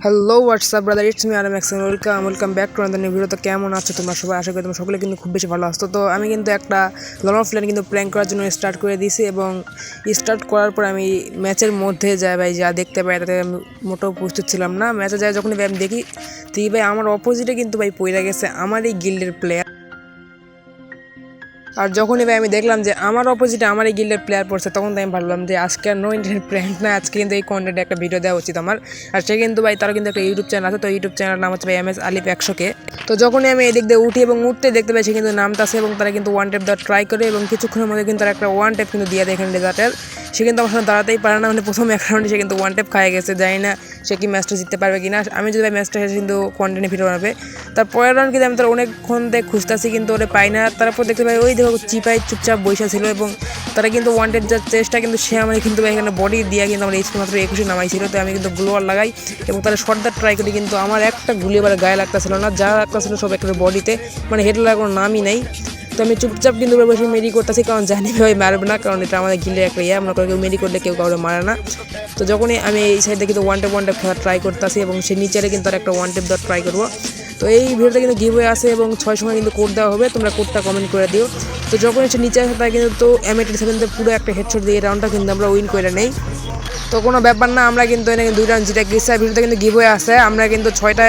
Hello WhatsApp brother, it's me আরাম এক্সেন। Welcome back to another new video. তো কেমন আছো তোমরা সবাই? আশা করি তোমরা সকলে কিন্তু খুব বেশি ভালো আসতো। তো আমি কিন্তু একটা লন অফ লাইন কিন্তু প্র্যাঙ্ক করার জন্য স্টার্ট করে দিয়েছি, এবং স্টার্ট করার পর আমি ম্যাচের মধ্যে যাই ভাই, যা দেখতে পাই তাতে আমি মোটেও প্রস্তুত ছিলাম না। ম্যাচে যাই যখনই ভাই আমি দেখি তুই ভাই আমার অপোজিটে কিন্তু ভাই পড়ে গেছে আমার এই গিল্ডের প্লেয়ার। আর যখনই ভাই আমি দেখলাম যে আমার অপোজিটে আমার এই গিল্ডের প্লেয়ার পড়ছে, তখন তো আমি ভাবলাম যে আজকে আর নো ইন্টারনেট প্র্যাঙ্ক না, আজকে কিন্তু এই কন্টেন্টে একটা ভিডিও দেওয়া উচিত আমার। আর সে কিন্তু ভাই তারা কিন্তু একটা ইউটিউব চ্যানেল আছে, তো ইউটিউব চ্যানেল নাম হচ্ছে ভাই MS আলিফ 100K। তো যখনই আমি এদিক দিয়ে উঠি এবং উঠতে দেখতে পাই সে কিন্তু নামতাছে, এবং তারা কিন্তু ওয়ান ট্যাপ দেওয়ার ট্রাই করে, এবং কিছুক্ষণের মধ্যে কিন্তু তারা একটা ওয়ান ট্যাপ কিন্তু দিয়ে দেয় এখানে ডেজার্টের। সে কিন্তু আমার সাথে দাঁড়াতেই পারে না, মানে প্রথম এক রাউন্ডে সে কিন্তু ওয়ান ট্যাপ খায় গেছে। জানি না সে কি ম্যাচটা জিততে পারবে কিনা। আমি যদি ভাই ম্যাচটা হেরে কিন্তু কন্টেন্টে ভিডিও বানাবে। তারপরের রাউন্ড কিন্তু আমি তার অনেকক্ষণ থেকে খুঁজতেছি, কিন্তু ওরে পাই না। তারপর দেখতে পাই ওই দেখো চিপাই চুপচাপ বসে ছিল, এবং তারা কিন্তু ওয়ান ট্যাপ যার চেষ্টা, কিন্তু সে আমার কিন্তু এখানে বডি দিয়ে কিন্তু আমার এইচপি মাত্র 21 নামাইছিল। তো আমি কিন্তু গ্লোয়ার লাগাই এবং তারা শর্টদার ট্রাই করি, কিন্তু আমার একটা গুলি এবার গায়ে লাগতেছিল না, যা লাগতেছিল সব একটা বডিতে, মানে হেড লাগার কোনো নামই নাই। তো আমি চুপচাপ কিন্তু বসে মেরি করতেছি, কারণ জানি ভাই মারবে না, কারণ এটা আমাদের গিল্ডের একটা মনে করে কেউ মেরি করলে কেউ কাউকে মারে না। তো যখনই আমি এই সাইডে কিন্তু ওয়ান ট্যাপ খেলার ট্রাই করতেছি, এবং সে নিচে কিন্তু আর একটা ওয়ান ট্যাপ দেওয়ার ট্রাই করবো। তো এই ভিডিওটা কিন্তু গিভওয়ে আছে, এবং 6 সময় কিন্তু কোড দেওয়া হবে, তোমরা কোডটা কমেন্ট করে দিও। তো যখন সে নিচে আসে তাই কিন্তু তো M87 পুরো একটা হেডশট দিয়ে রাউন্ডটা কিন্তু আমরা উইন করে নেই। তো কোনো ব্যাপার না, আমরা কিন্তু এখানে 2 রাউন্ড জিতে গেছি। ভিডিওতে কিন্তু গিভওয়ে আছে, আমরা কিন্তু 6টা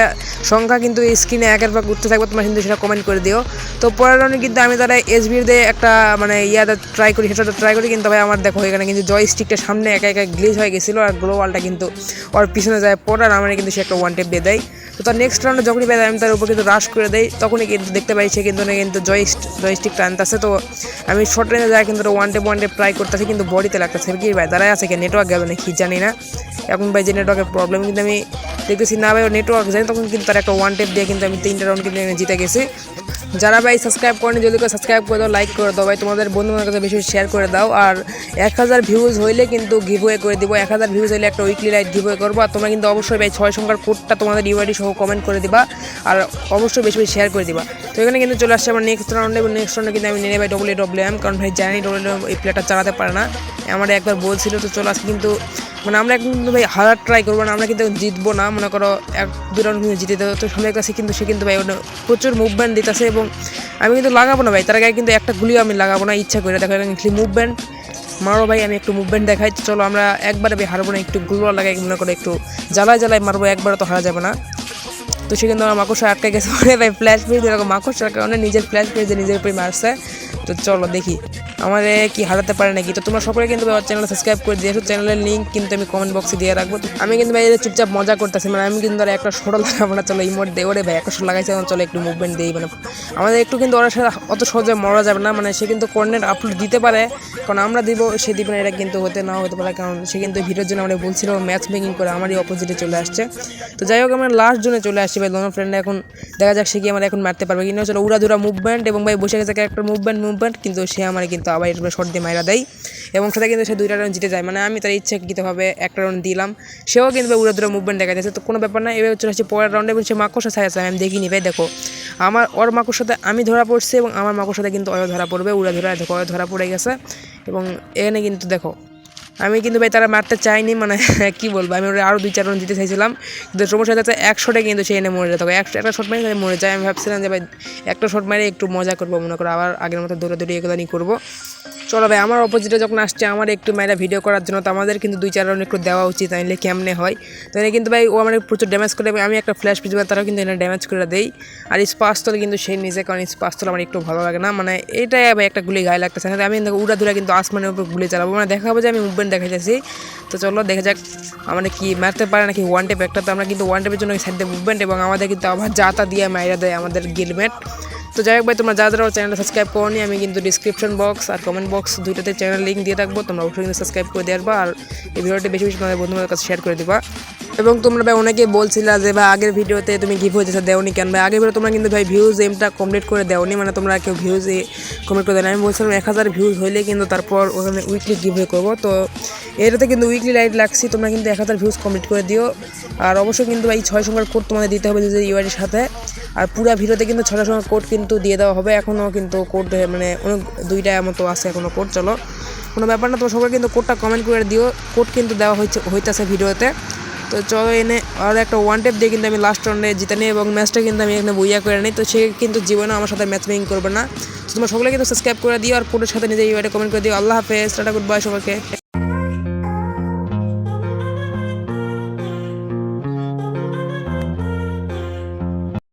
সংখ্যা কিন্তু স্ক্রিনে একের পর উঠতে থাকবো, তোমরা কিন্তু সেটা কমেন্ট করে দিও। তো পরের রাউন্ডে কিন্তু আমি তারা SBর দিয়ে একটা মানে ট্রাই করি, সেটা ট্রাই করি, কিন্তু ভাই আমার দেখো এখানে কিন্তু জয়স্টিকটা সামনে একা একা গ্লিচ হয়ে গেছিলো, আর গ্লোবালটা কিন্তু ওর পিছনে যায় পড়ার আমার কিন্তু সে একটা ওয়ান টেপ দিয়ে দেয়। তো তার নেক্সট রাউন্ডে যখনই পাই আমি তার উপর কিন্তু রাশ করে দেয়, তখনই কিন্তু দেখতে পাই সে কিন্তু জয়স্টিকটা আনতেছে। তো আমি শর্ট রেঞ্জে যাই কিন্তু ওয়ান টেপ ট্রাই করতেছি, কিন্তু বডিতে লাগতেছে কি ভাই দাঁড়ায় আছে, কি নেটওয়ার্ক গেল নাকি জানি না এখন ভাই, যে নেটওয়ার্কের প্রবলেম, কিন্তু আমি দেখতেছি না ভাই নেটওয়ার্ক যায়। তখন কিন্তু তার একটা ওয়ান টেপ দিয়ে কিন্তু আমি 3টা রাউন্ড কিন্তু জিতে গেছি। যারা ভাই সাবস্ক্রাইব করেনি জলদি করে সাবস্ক্রাইব করে দাও, লাইক করে দাও ভাই, তোমাদের বন্ধুদের কাছে বেশি শেয়ার করে দাও। আর 1000 ভিউজ হইলে কিন্তু গিভওয়ে করে দিব, 1000 ভিউজ হইলে একটা উইকলি লাইট গিভওয়ে করবো। আর তোমরা কিন্তু অবশ্যই ভাই 6 সংখ্যার কোডটা তোমাদের ইউআইডি সহ কমেন্ট করে দিবা, আর অবশ্যই বেশি শেয়ার করে দিবা। তো এখানে কিন্তু চলে আসছে আমার নেক্সট রাউন্ডে, এবং নেক্সট রাউন্ডে কিন্তু আমি নিয়ে ভাই WM, কারণ ভাই জানি WM এই প্লেয়ারটা চালাতে পারে না, আমার একবার বলছিল। তো চলে আসছে কিন্তু মানে আমরা কিন্তু ভাই হারার ট্রাই করবো না, আমরা কিন্তু জিতবো না, মনে করো 1-2 রাউন্ড কিন্তু জিতে দেবো। তো সবাই কাছে কিন্তু সে কিন্তু ভাই প্রচুর মুভমেন্ট দিতেছে, এবং আমি কিন্তু লাগাবো না ভাই তার গায়ে কিন্তু একটা গুলিও আমি লাগাবো না ইচ্ছা করে। দেখো এখানে মুভমেন্ট মারো ভাই, আমি একটু মুভমেন্ট দেখাই। চলো আমরা একবারে ভাই হারবো না, একটু গুলো লাগাই, মনে করে একটু জ্বালায় মারবো, একবারে তো হারা যাবে না। তো সে কিন্তু আমার মাকড়সা আটকে গেছে ভাই, ফ্ল্যাশ পেজ এরকম মাকড়সার কারণে নিজের ফ্ল্যাশ পেজে নিজের উপরে মারছে। তো চলো দেখি আমাদের কি হারাতে পারে নাকি। তো তোমরা সকলে কিন্তু আমার চ্যানেল সাবস্ক্রাইব করে দিয়েছো, চ্যানেলের লিঙ্ক কিন্তু আমি কমেন্ট বক্সে দিয়ে রাখবো। আমি কিন্তু ভাই চুপচাপ মজা করতেছি, মানে আমি কিন্তু একটা শোটা লাগাবো না, চলো ইমোট দেয় ওরে ভাই, একটা শোট লাগাইছে, চলো একটু মুভমেন্ট দিই, মানে আমাদের একটু কিন্তু ওরা সাথে অত সহজে মরা যাবে না, মানে সে কিন্তু কন্টেন্ট আপলোড দিতে পারে, কারণ আমরা দিব সে দিব না, এটা কিন্তু হতে পারে, কারণ সে কিন্তু ভিডিওর জন্য আমরা বলছিল ম্যাচ মেকিং করে আমারই অপোজিটে চলে আসছে। তো যাই হোক আমরা লাস্ট জোনে চলে আসছি ভাই, দোনো ফ্রেন্ড এখন দেখা যাক সে কি আমার এখন মারতে পারবে কিনা। চলো উড়াধুরা মুভমেন্ট, এবং ভাই বসে গেছে একটা মুভমেন্ট, কিন্তু সে আমার কিন্তু আবার শর্ট দিয়ে মাইরা দেয়, এবং সেটা কিন্তু সে 2টা রাউন্ড জিতে যায়। মানে আমি তার ইচ্ছাকৃতভাবে একটা রাউন্ড দিলাম, সেও কিন্তু উড়াধুরা মুভমেন্ট দেখা যাচ্ছে। তো কোনো ব্যাপার না, এবার চলে আসছে পরের রাউন্ডে, এবং সে মাকড়সা ছায় আছে, আমি দেখিনি ভাই। দেখো ওর মাকড়সাতে আমি ধরা পড়ছি, এবং আমার মাকড়সাতে কিন্তু ওরা ধরা পড়বে, উড়াধুরা দেখো ওরা ধরা পড়ে গেছে। এবং এখানে কিন্তু দেখো আমি কিন্তু ভাই তারা মারতে চাইনি, মানে কি বলবো, আমি ওরা আরও 2-4 রাউন্ড জিতে চাইছিলাম, কিন্তু সমস্যা হচ্ছে 1 শটে কিন্তু সে এনে মরে যেত, একটা শট মারি মরে যায়। আমি ভাবছিলাম যে ভাই একটা শট মারে একটু মজা করবো, মনে করো আবার আগের মতো দৌড়াদৌড়ি এগুলো নিয়ে করবো। চলো ভাই আমার অপোজিটে যখন আসছে আমার একটু মায়েরা ভিডিও করার জন্য, তো আমাদের কিন্তু 2-4 রাউন্ড একটু দেওয়া উচিত, নাইলে কেমনে হয়। তো এনে কিন্তু ভাই ও আমার প্রচুর ড্যামেজ করে, আমি একটা ফ্ল্যাশ পিছু তারাও কিন্তু এনে ড্যামেজ করে দেই। আর স্পাস্তল কিন্তু সেই নিজে, কারণ স্পাস্তল আমার একটু ভালো লাগে না, মানে এটাই ভাই একটা গুলি গায়ে লাগতেছে না, আমি উড়াধুরা কিন্তু আসমানের উপর গুলি চালাবো, মানে দেখাবো যে আমি মুভমেন্ট দেখাইতেছি। তো চলো দেখা যাক আমাদের কি মারতে পারে নাকি ওয়ান টেপ একটা। তো আমরা কিন্তু ওয়ান টেপের জন্য সাইড দিয়ে মুভমেন্ট, এবং আমাদের কিন্তু আবার জাতা দিয়ে মাইরা দেয় আমাদের গিলমেট। তো যাই হোক ভাই তোমরা যারা চ্যানেলটা সাবস্ক্রাইব করোনি, আমি কিন্তু ডিসক্রিপশন বক্স আর কমেন্ট বক্স দুইটাতে চ্যানেল লিঙ্ক দিয়ে রাখবো, তোমরা অবশ্যই কিন্তু সাবস্ক্রাইব করে দিয়ে আসবা, আর এই ভিডিওটি বেশি তোমাদের বন্ধুদের কাছে শেয়ার করে দিবা। এবং তোমরা ভাই অনেকেই বলছিলা যে ভাই আগের ভিডিওতে তুমি গিভওয়ে যেটা দেওনি কেন ভাই, আগের ভিডিও তোমরা কিন্তু ভাই ভিউজ এমটা কমপ্লিট করে দেওনি, মানে তোমরা কেউ ভিউজ কমপ্লিট করে দেন। আমি বলছিলাম 1000 ভিউজ হইলে কিন্তু তারপর ওখানে উইকলি গিভওয়ে করবো। তো এটাতে কিন্তু উইকলি লাইট লাগছি, তোমরা কিন্তু 1000 ভিউজ কমপ্লিট করে দিও। আর অবশ্যই কিন্তু ভাই 6 সংখ্যার কোড তোমাদের দিতে হবে নিজের ইউআইডির সাথে, আর পুরো ভিডিওতে কিন্তু 6টা সংখ্যার কোড কিন্তু দিয়ে দেওয়া হবে। এখনও কিন্তু কোড মানে অনেক 2টা মতো আছে এখনও কোড। চলো কোনো ব্যাপার না, তোমরা সবাই কিন্তু কোডটা কমেন্ট করে দিও, কোড কিন্তু দেওয়া হইতেছে ভিডিওতে। তো চলো এনে আর একটা ওয়ান টেপ দিয়ে কিন্তু আমি লাস্ট রাউন্ডে জিতে নিই এবং ম্যাচটা কিন্তু আমি এখানে বুইয়া করে নিই। তো সে কিন্তু জীবনে আমার সাথে ম্যাচ মেকিং করবে না। তো তোমরা সকলে কিন্তু সাবস্ক্রাইব করে দিও আর কোডের সাথে নিজে ইউআইডি কমেন্ট করে দিও। আল্লাহ হাফেজ, টাটা, গুড বাই সবাইকে।